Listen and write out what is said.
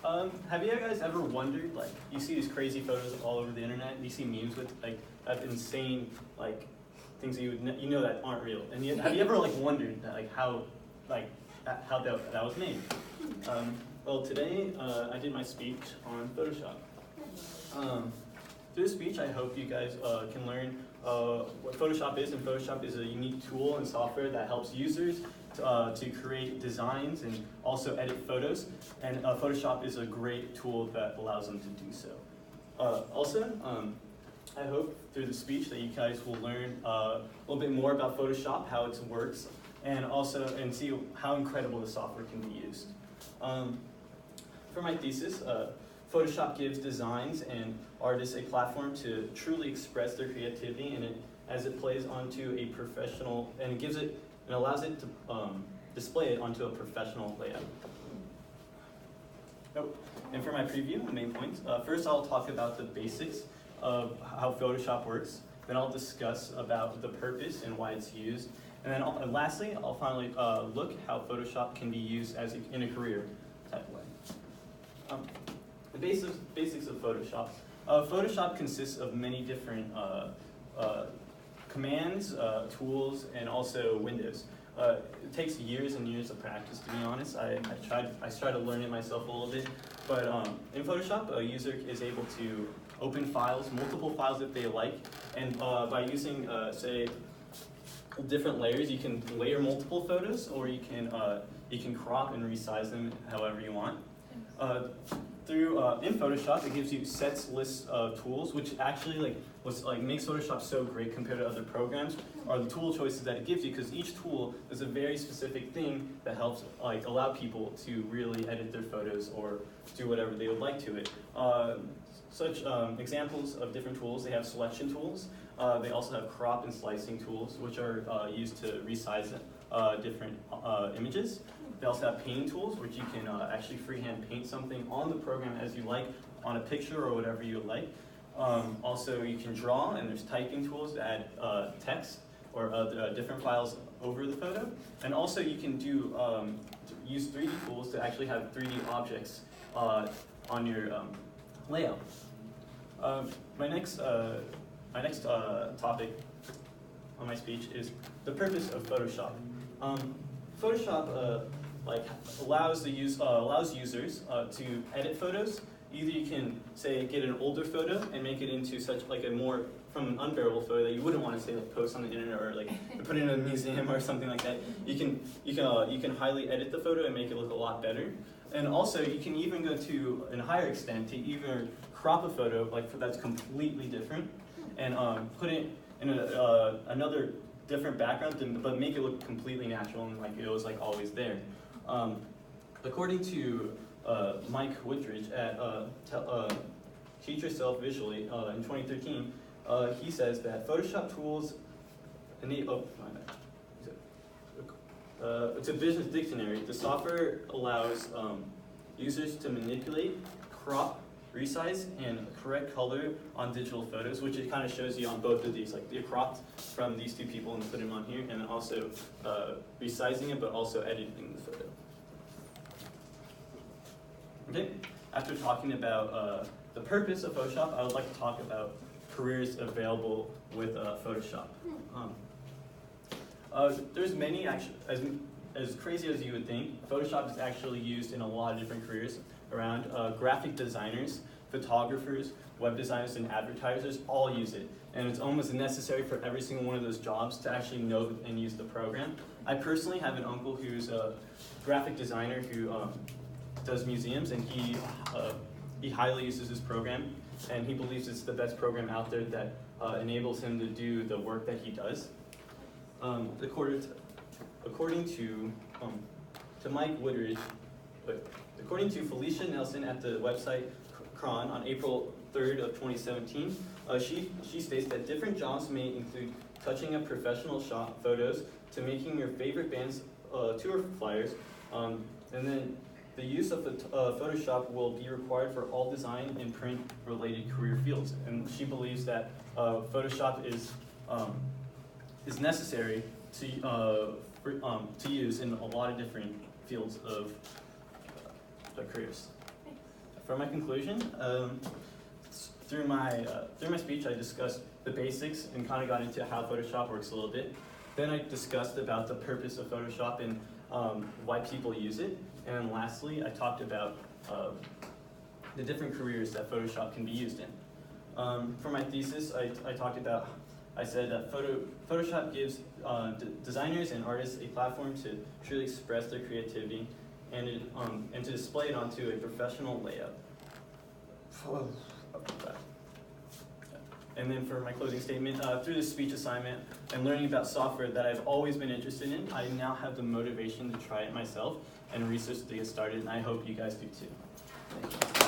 Have you guys ever wondered, like, you see these crazy photos all over the internet, and you see memes with, like, of insane, like, things that you know that aren't real, and have you ever, like, wondered that, how that was made? Well, today, I did my speech on Photoshop. Through this speech, I hope you guys can learn what Photoshop is, and Photoshop is a unique tool and software that helps users to create designs and also edit photos, and Photoshop is a great tool that allows them to do so. I hope through the speech that you guys will learn a little bit more about Photoshop, how it works, and see how incredible the software can be used. For my thesis, Photoshop gives designs and artists a platform to truly express their creativity, and as it plays onto a professional, and allows it to display it onto a professional layout. And for my preview, the main points, first I'll talk about the basics of how Photoshop works. Then I'll discuss about the purpose and why it's used. And then lastly, I'll finally look how Photoshop can be used in a career type way. The basics of Photoshop. Photoshop consists of many different commands, tools, and also windows. It takes years and years of practice, to be honest. I tried to learn it myself a little bit, but in Photoshop, a user is able to open files, multiple files if they like, and by using, say, different layers, you can layer multiple photos, or you can crop and resize them however you want. In Photoshop, it gives you sets, lists of tools, which actually makes Photoshop so great compared to other programs, are the tool choices that it gives you, because each tool is a very specific thing that helps allow people to really edit their photos or do whatever they would like to it. Such examples of different tools, they have selection tools. They also have crop and slicing tools, which are used to resize different images. They also have painting tools, which you can actually freehand paint something on the program as you like, on a picture or whatever you like. Also, you can draw, and there's typing tools to add text or different files over the photo. And also, you can use 3D tools to actually have 3D objects on your layout. My next topic on my speech is the purpose of Photoshop. Photoshop allows users to edit photos. Either you can, say, get an older photo and make it into from an unbearable photo that you wouldn't want to, say, post on the internet or put it in a museum or something like that. You can highly edit the photo and make it look a lot better. And also, you can even go to a higher extent to even crop a photo that's completely different and put it in another different background, but make it look completely natural and like it was always there. According to Mike Woodridge at Teach Yourself Visually in 2013, he says that Photoshop tools it's a business dictionary. The software allows users to manipulate, crop, resize, and correct color on digital photos, which it kind of shows you on both of these. They're cropped from these two people and put them on here, and then also resizing it, but also editing the photo. Okay, after talking about the purpose of Photoshop, I would like to talk about careers available with Photoshop. There's many, actually, as crazy as you would think, Photoshop is actually used in a lot of different careers around. Graphic designers, photographers, web designers, and advertisers all use it. And it's almost necessary for every single one of those jobs to actually know and use the program. I personally have an uncle who's a graphic designer who does museums, and he highly uses this program, and he believes it's the best program out there that enables him to do the work that he does. According to Mike Woodridge, according to Felicia Nelson at the website Cron on April 3rd of 2017, she states that different jobs may include touching up professional shot photos to making your favorite band's tour flyers, and then the use of Photoshop will be required for all design and print-related career fields. And she believes that Photoshop is necessary to use in a lot of different fields of careers. for my conclusion, through my speech, I discussed the basics and kind of got into how Photoshop works a little bit. Then I discussed about the purpose of Photoshop and why people use it. And then lastly, I talked about the different careers that Photoshop can be used in. For my thesis, I said that Photoshop gives designers and artists a platform to truly express their creativity and to display it onto a professional layout. And then for my closing statement, through this speech assignment and learning about software that I've always been interested in, I now have the motivation to try it myself and research to get started, and I hope you guys do too. Thank you.